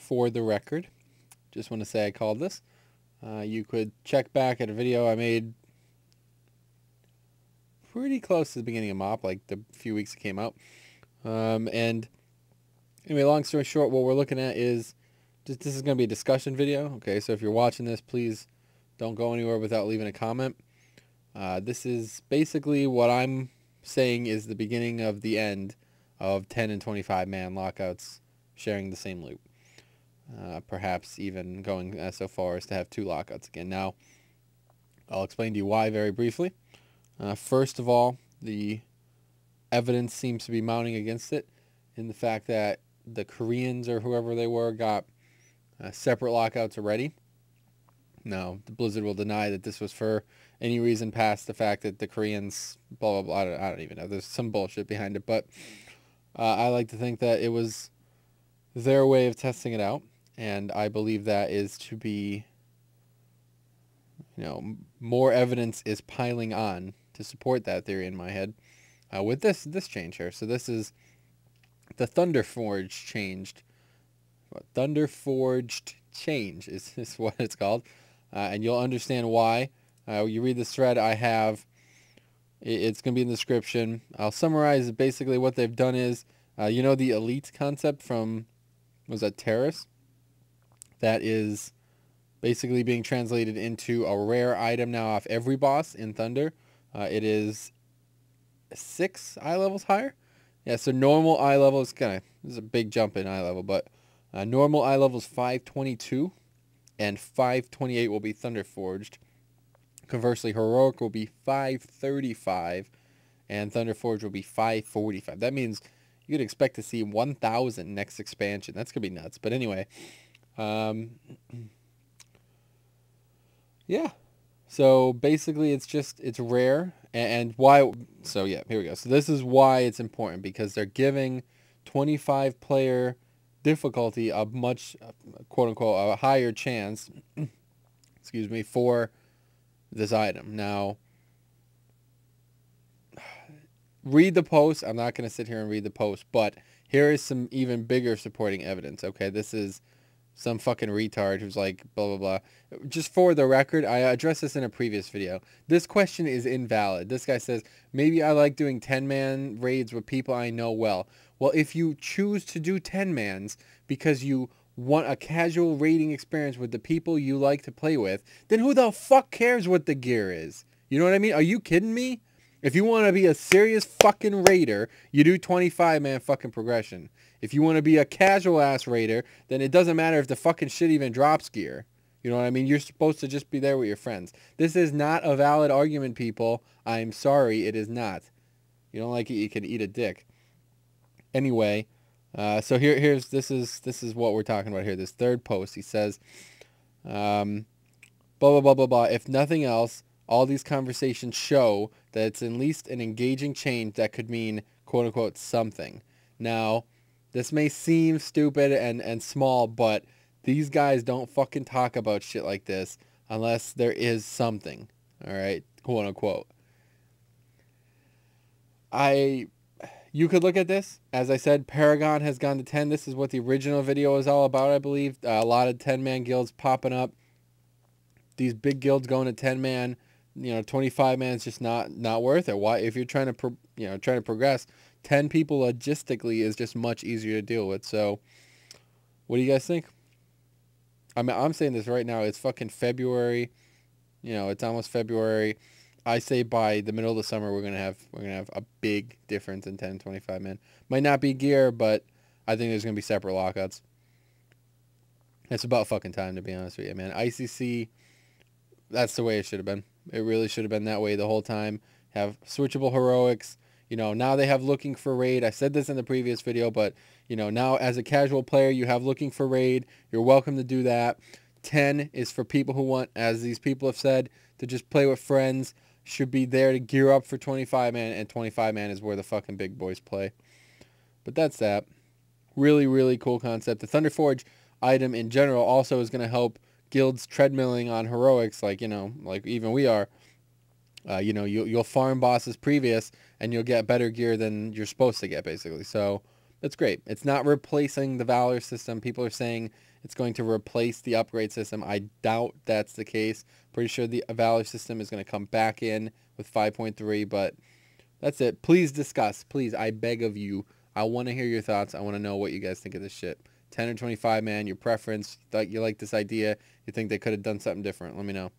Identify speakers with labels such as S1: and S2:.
S1: for the record. Just want to say I called this. You could check back at a video I made pretty close to the beginning of MOP, like the few weeks it came out. And anyway, long story short, what we're looking at is this is going to be a discussion video. Okay, so if you're watching this, please don't go anywhere without leaving a comment. This is basically what I'm saying is the beginning of the end of 10 and 25 man lockouts sharing the same loop. Perhaps even going so far as to have 2 lockouts again. Now, I'll explain to you why very briefly. First of all, the evidence seems to be mounting against it in the fact that the Koreans or whoever they were got separate lockouts already. Now, the Blizzard will deny that this was for any reason past the fact that the Koreans, blah, blah, blah, I don't even know. There's some bullshit behind it, but I like to think that it was their way of testing it out, and I believe that is to be, more evidence is piling on to support that theory in my head with this change here. So this is the Thunderforged changed. Thunderforged change is what it's called. And you'll understand why. You read this thread I have. It's going to be in the description. I'll summarize basically what they've done is, the elite concept from, was that Terrace? That is basically being translated into a rare item now off every boss in Thunder. It is 6 eye levels higher. Yeah, so normal eye level is this is a big jump in eye level, but normal eye level is 522. And 528 will be Thunderforged. Conversely, Heroic will be 535, and Thunderforged will be 545. That means you could expect to see 1,000 next expansion. That's going to be nuts. But anyway, yeah. So basically, it's rare. And why? So yeah, here we go. So this is why it's important, because they're giving 25-player difficulty a much, quote unquote, a higher chance, excuse me, for this item. Now, read the post. I'm not going to sit here and read the post, but here is some even bigger supporting evidence. Okay, this is some fucking retard who's like, blah, blah, blah. Just for the record, I addressed this in a previous video. This question is invalid. This guy says, maybe I like doing 10-man raids with people I know well. Well, if you choose to do 10-mans because you want a casual raiding experience with the people you like to play with, then who the fuck cares what the gear is? You know what I mean? Are you kidding me? If you want to be a serious fucking raider, you do 25-man fucking progression. If you want to be a casual-ass raider, then it doesn't matter if the fucking shit even drops gear. You know what I mean? You're supposed to just be there with your friends. This is not a valid argument, people. I'm sorry, it is not. You don't like it, you can eat a dick. Anyway, so this is what we're talking about here. This third post, he says, blah, blah, blah, blah, blah. If nothing else, all these conversations show that it's at least an engaging change that could mean, quote unquote, something. Now, this may seem stupid and small, but these guys don't fucking talk about shit like this unless there is something. All right, quote unquote. You could look at this. As I said, Paragon has gone to 10. This is what the original video is all about, I believe. A lot of 10-man guilds popping up. These big guilds going to 10-man. 25-man is just not worth it. Why? If you're trying to progress, 10 people logistically is just much easier to deal with. So, what do you guys think? I mean, I'm saying this right now. It's fucking February. It's almost February. I say by the middle of the summer we're gonna have a big difference in 10 and 25 man. Might not be gear, but I think there's gonna be separate lockouts. It's about fucking time, to be honest with you, man. ICC, that's the way it should have been. It really should have been that way the whole time. Have switchable heroics. Now they have looking for raid. I said this in the previous video, but now as a casual player, you have looking for raid. You're welcome to do that. 10 is for people who want, as these people have said, to just play with friends. Should be there to gear up for 25-man, and 25-man is where the fucking big boys play. But that's that. Really, really cool concept. The Thunderforged item in general also is going to help guilds treadmilling on heroics, like even we are. You'll farm bosses previous, and you'll get better gear than you're supposed to get, basically. So That's great. It's not replacing the Valor system. People are saying it's going to replace the upgrade system. I doubt that's the case. Pretty sure the Valor system is going to come back in with 5.3, but that's it. Please discuss. Please, I beg of you. I want to hear your thoughts. I want to know what you guys think of this shit. 10 or 25, man, your preference. Thought you like this idea. You think they could have done something different. Let me know.